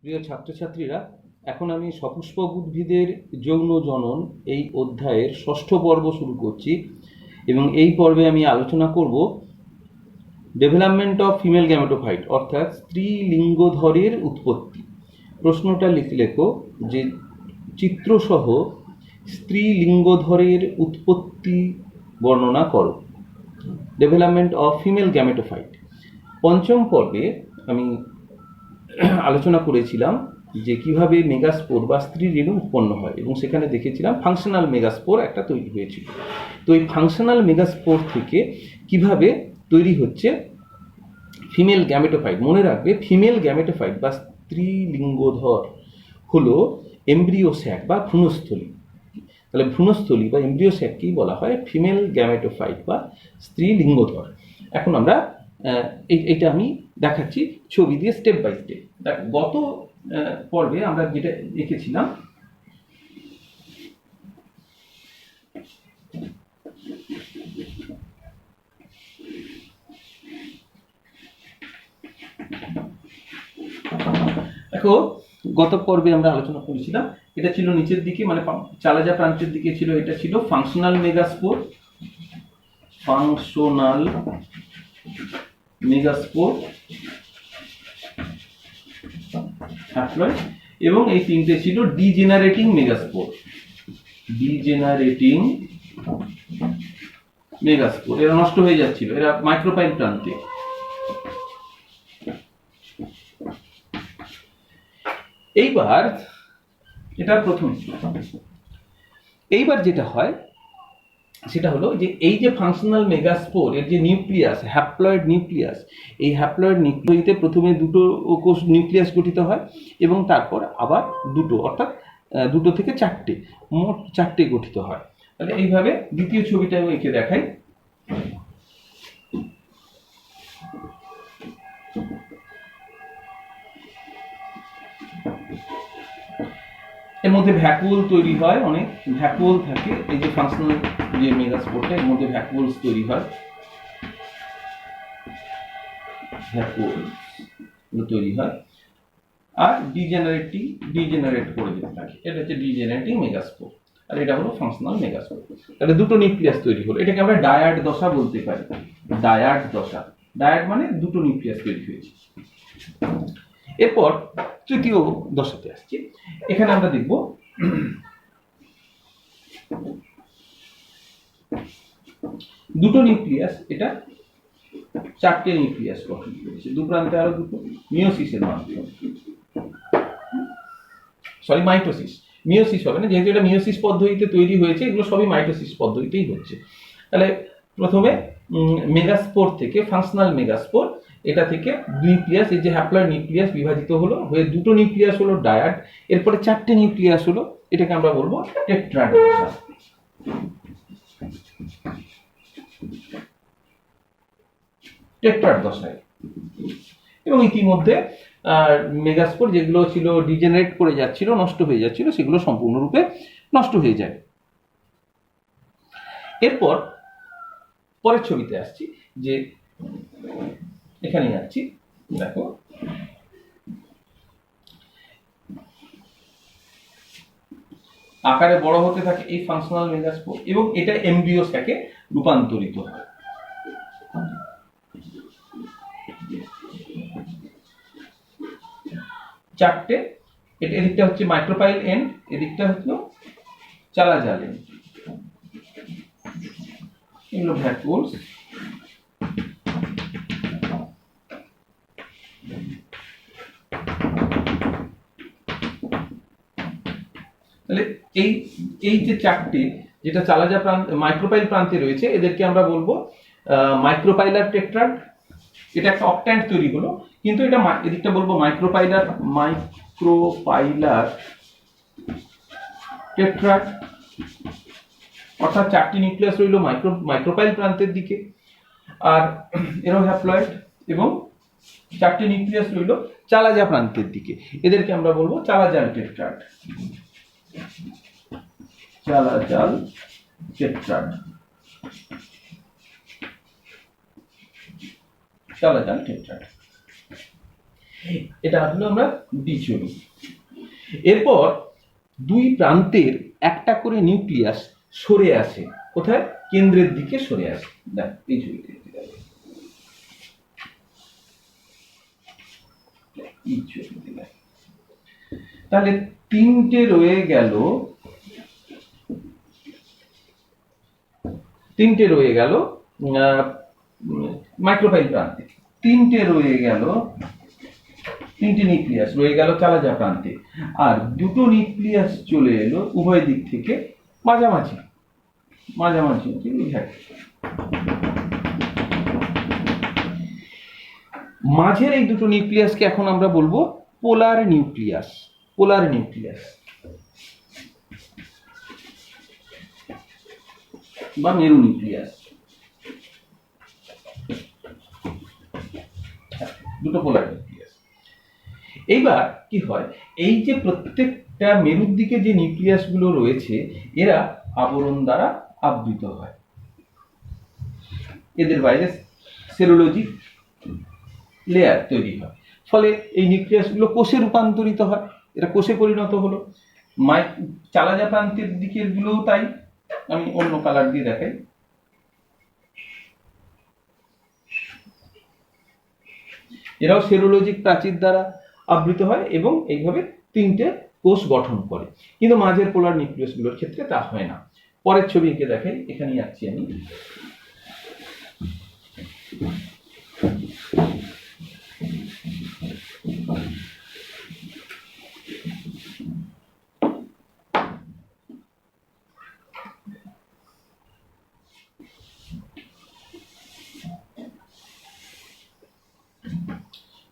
প্রিয় ছাত্রছাত্রীরা, এখন আমি সপুষ্পক উদ্ভিদের যৌন জনন এই অধ্যায়ের ষষ্ঠ পর্ব শুরু করছি এবং এই পর্বে আমি আলোচনা করব ডেভেলপমেন্ট অফ ফিমেল গ্যামেটোফাইট অর্থাৎ স্ত্রী লিঙ্গধরের উৎপত্তি। প্রশ্নটা লেখো যে চিত্রসহ স্ত্রী লিঙ্গধরের উৎপত্তি বর্ণনা করো। Development of female gametophyte. পঞ্চম পর্বে আমি আলোচনা করেছিলাম যে কিভাবে মেগাস্পোর বা স্ত্রী রেণু উৎপন্ন হয় এবং সেখানে দেখেছিলাম ফাংশনাল মেগাস্পোর একটা তৈরি হয়েছিল। তো এই ফাংশনাল মেগাস্পোর থেকে কিভাবে তৈরি হচ্ছে ফিমেল গ্যামেটোফাইট। মনে রাখবে, ফিমেল গ্যামেটোফাইট বা স্ত্রী লিঙ্গধর হলো এমব্রিও স্যাক বা ভ্রূণস্থলী। তাহলে ভ্রূণস্থলী বা এমব্রিও স্যাককেই বলা হয় ফিমেল গ্যামেটোফাইট বা স্ত্রী লিঙ্গধর। এখন আমরা এইটা আমি দেখাচ্ছি ছবি দিয়ে স্টেপ বাই স্টেপ। গত পর্বে আমরা যেটা দেখেছিলাম দেখো, গত পর্বে আমরা আলোচনা করেছিলাম এটা ছিল নিচের দিকে, মানে চালাজা প্রান্তের দিকে ছিল, এটা ছিল functional megaspore, functional megaspore haploid, এবং এই তিনটে ছিল ডিজেনারেটিং মেগাস্পোর, ডিজেনারেটিং মেগাস্পোর। এরা নষ্ট হয়ে যাচ্ছিল, এরা মাইক্রোপাইল প্রান্তে। এইবার এটা প্রথম। এইবার যেটা হয় সেটা হলো যে এই যে ফাংশনাল মেগাস্পোর এর যে নিউক্লিয়াস, হ্যাপ্লয়েড নিউক্লিয়াস, এই হ্যাপ্লয়েড নিউক্লিয়াসে প্রথমে দুটো কোষ নিউক্লিয়াস গঠিত হয় এবং তারপর আবার দুটো, অর্থাৎ দুটো থেকে চারটে, মোট চারটে গঠিত হয়। তাহলে এইভাবে দ্বিতীয় ছবিটা আমি এঁকে দেখাই। এর মধ্যে ভ্যাকুয়াল তৈরি হয়, অনেক ভ্যাকুয়াল থাকে। এই যে ফাংশনাল যে মেগাস্পোরটা, এর মধ্যে ভ্যাকুয়ালস তৈরি হয়, ভ্যাকুয়াল তৈরি হয় আর ডিজেনারেট করে যেতে থাকে। এটা হচ্ছে ডিজেনারেটিং মেগাস্পোর আর এটা হলো ফাংশনাল মেগাস্পোর। তাহলে দুটো নিউক্লিয়াস তৈরি হলো, এটাকে আমরা ডায়াড দশা বলতে পারি। ডায়াড দশা, ডায়াড মানে দুটো নিউক্লিয়াস তৈরি হয়েছে। এরপর তৃতীয় দশাতে আসছি। এখানে আমরা দেখব দুটো নিউক্লিয়াস, এটা চারটে নিউক্লিয়াস গঠন করেছে, দু প্রান্তে আরো দুটো, মিওসিসের মাধ্যমে, সরি মাইটোসিস, মিওসিস হবে না, যেহেতু এটা মিওসিস পদ্ধতিতে তৈরি হয়েছে, এগুলো সবই মাইটোসিস পদ্ধতিতেই হচ্ছে। তাহলে প্রথমে মেগাস্পোর থেকে, ফাংশনাল মেগাস্পোর, এটা থেকে নিউক্লিয়াস, এই যে হ্যাপ্লয়েড নিউক্লিয়াস বিভাজিত হলো হয়ে দুটো নিউক্লিয়াস হলো ডায়াড, এরপরে চারটে নিউক্লিয়াস হলো, এটাকে আমরা বলবো টেট্রাড দশা। টেট্রাড দশায়। এবং ইতিমধ্যে মেগাস্পোর যেগুলো ছিল ডিজেনারেট করে যাচ্ছিল, নষ্ট হয়ে যাচ্ছিল, সেগুলো সম্পূর্ণরূপে নষ্ট হয়ে যায়। এরপর পরের ছবিতে আসছি, যে এখানে যাচ্ছি, দেখো আকারে বড় হতে থাকে এই ফাংশনাল মেগাস্পোর এবং এটা এমব্রিও স্যাকে রূপান্তরিত হয়। চারটে, এদিকটা হচ্ছে মাইক্রোপাইল এন্ড, এদিকটা হচ্ছে চালাজাল এন্ড, এগুলো ভ্যাকুয়ালস। তাহলে এই যে চারটে, যেটা চালাজা প্রান্ত, মাইক্রোপাইল প্রান্তে রয়েছে, এদেরকে আমরা বলবো মাইক্রোপাইলার টেট্রাড। এটা একটা অক্ট্যান্ট তৈরি হলো, কিন্তু এটা এদিকটা বলবো মাইক্রোপাইলার টেট্রাড, অর্থাৎ চারটি নিউক্লিয়াস রইল মাইক্রোপাইল প্রান্তের দিকে, আর এরো হ্যাপ্লয়েড, এবং চারটি নিউক্লিয়াস রইল চালাজা প্রান্তের দিকে, এদেরকে আমরা বলবো চালাজাল টেট্রাড, চালাজাল টেট্রাড, চালাজাল টেট্রাড। এটা হলো আমরা দ্বিচরী। এরপর দুই প্রান্তের একটা করে নিউক্লিয়াস সরে আসে, কোথায়? কেন্দ্রের দিকে সরে আসে। দেখ এই ছবিতে, তাহলে তিনটে রয়ে গেল, মাইক্রোফাইল প্রান্তে, তিনটে নিউক্লিয়াস রয়ে গেল চালাজা প্রান্তে, আর দুটো নিউক্লিয়াস চলে এলো উভয় দিক থেকে মাঝামাঝি। মাঝের এই দুটো নিউক্লিয়াসকে এখন আমরা বলবো পোলার নিউক্লিয়াস বা মেরু নিউক্লিয়াস, দুটো পোলার নিউক্লিয়াস। এইবার কি হয়, এই যে প্রত্যেকটা মেরুর দিকে যে নিউক্লিয়াস গুলো রয়েছে এরা আবরণ দ্বারা আবৃত হয়, এদের বাইরে সেলুলোজিক লেয়ার তৈরি হয়, ফলে এই নিউক্লিয়াস গুলো কোষে রূপান্তরিত হয়, এটা কোষে পরিণত হলো। চালাজা প্রান্তের দিকের গুলোও তাই, আমি অন্য কালার দিয়ে দেখাই। এরাও সেলুলোজিক প্রাচীর দ্বারা আবৃত হয় এবং এইভাবে তিনটে কোষ গঠন করে, কিন্তু মাঝের পোলার নিউক্লিয়াস গুলোর ক্ষেত্রে তা হয় না। পরের ছবি এঁকে দেখাই, এখানে যাচ্ছি আমি।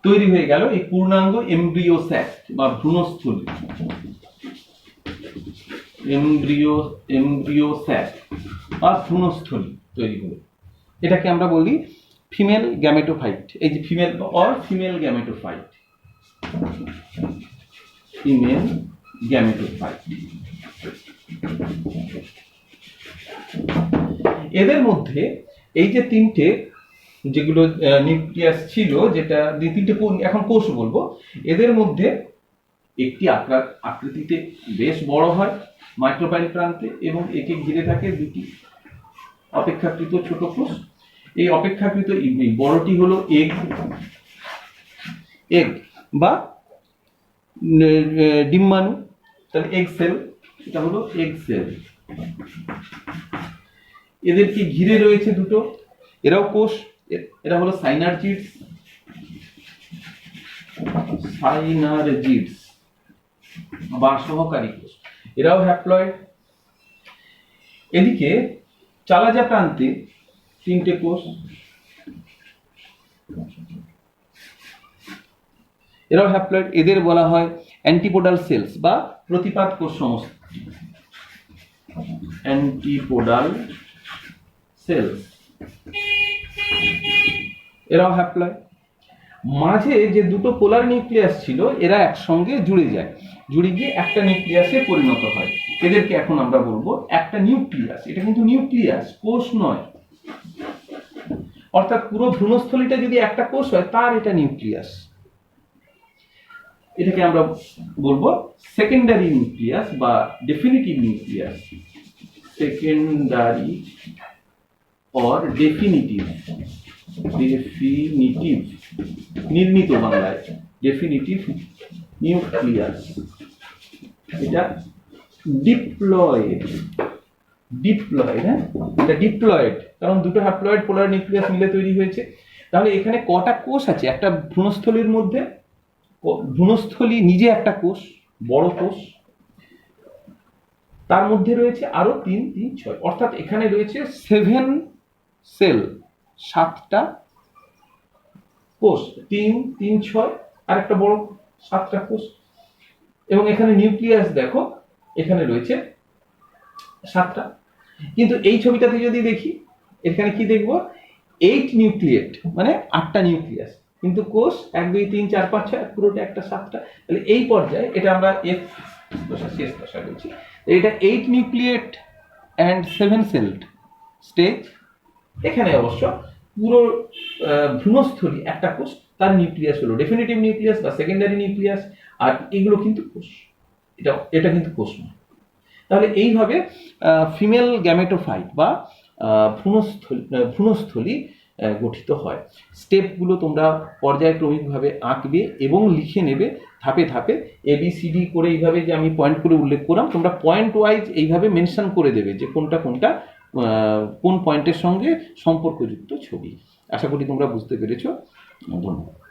তৈরি হয়ে গেল এই পূর্ণাঙ্গ এমব্রিও স্যাক বা ভ্রূণস্থলী, এমব্রিও স্যাক বা ভ্রূণস্থলী তৈরি হলো। এটাকে আমরা বলি ফিমেল গ্যামেটোফাইট। এই যে ফিমেল গ্যামেটোফাইট, এদের মধ্যে এই যে তিনটে যেগুলো নিউক্লিয়াস ছিল, যেটা তিনটে এখন কোষ বলবো, এদের মধ্যে একটি আকৃতিতে বেশ বড় হয় মাইক্রোফাইল প্রান্তে এবং একে ঘিরে থাকে দুটি অপেক্ষাকৃত ছোট কোষ। এই অপেক্ষাকৃত বড়টি হলো এগ বা ডিম্বাণু, তাহলে এগ সেল, এটা হলো এগ সেল। এদেরকে ঘিরে রয়েছে দুটো, এরাও কোষ, এরা হলো সাইনারজিডস বা সহকারী কোষ, এরাও হ্যাপ্লয়েড। এদিকে চালাজা প্রান্তে তিনটে কোষ, এরাও হ্যাপ্লয়েড, এদের বলা হয় অ্যান্টিপোডাল সেলস বা প্রতিপাদ কোষ সমষ্টি, অ্যান্টিপোডাল সেলস, এরাও হ্যাপ্লয়েড। মাঝে যে দুটো পোলার নিউক্লিয়াস ছিল এরা একসঙ্গে জুড়ে যায়, জুড়ে গিয়ে একটা নিউক্লিয়াসে পরিণত হয়, এদেরকে এখন আমরা বলবো একটা নিউক্লিয়াস। এটা কিন্তু নিউক্লিয়াস, কোষ নয়, অর্থাৎ পুরো ভ্রূণস্থলীটা যদি একটা কোষ হয় তার এটা নিউক্লিয়াস। এটাকে আমরা বলবো সেকেন্ডারি নিউক্লিয়াস বা definitive nucleus, secondary or definitive, নির্মিত বাংলায় ডেফিনিটিভ নিউক্লিয়াস। এটা ডিপ্লয়েড, হ্যাঁ, এটা ডিপ্লয়েড, কারণ দুটো হ্যাপ্লয়েড পোলার নিউক্লিয়াস মিলে তৈরি হয়েছে। তাহলে এখানে কটা কোষ আছে একটা ভ্রূণস্থলীর মধ্যে? ভ্রূণস্থলী নিজে একটা কোষ, বড় কোষ, তার মধ্যে রয়েছে আরো 3, 3, 6, অর্থাৎ এখানে রয়েছে 7 সেল, 7টা কোষ, 3, 3, 6 আর একটা বড় 7টা কোষ। এবং এখানে নিউক্লিয়াস দেখো, এখানে রয়েছে 7টা। কিন্তু এই ছবিটাতে যদি দেখি, এখানে কি দেখবো? 8 নিউক্লিয়েট, মানে 8টা নিউক্লিয়াস, কিন্তু কোষ 1, 2, 3, 4, 5, 6, পুরোটা একটা 7টা। তাহলে এই পর্যায়ে এটা আমরা শেষ দশা বলছি, এটা 8 নিউক্লিয়েট অ্যান্ড 7 সেলড স্টেজ। এখানে অবশ্য পুরো ভ্রূণস্থলী একটা কোষ, তার নিউক্লিয়াস হলো ডেফিনেটিভ নিউক্লিয়াস বা সেকেন্ডারি নিউক্লিয়াস, আর এগুলো কিন্তু কোষ, এটা কিন্তু কোষ নয়। তাহলে এইভাবে ফিমেল গ্যামেটোফাইট বা ভ্রূণস্থলী গঠিত হয়। স্টেপগুলো তোমরা পর্যায়ক্রমিকভাবে আঁকবে এবং লিখে নেবে ধাপে ধাপে, ABCD করে এইভাবে যে আমি পয়েন্ট করে উল্লেখ করলাম, তোমরা পয়েন্ট ওয়াইজ এইভাবে মেনশন করে দেবে যে কোনটা কোনটা কোন পয়েন্টের সঙ্গে সম্পর্কযুক্ত ছবি। আশা করি তোমরা বুঝতে পেরেছো। ধন্যবাদ।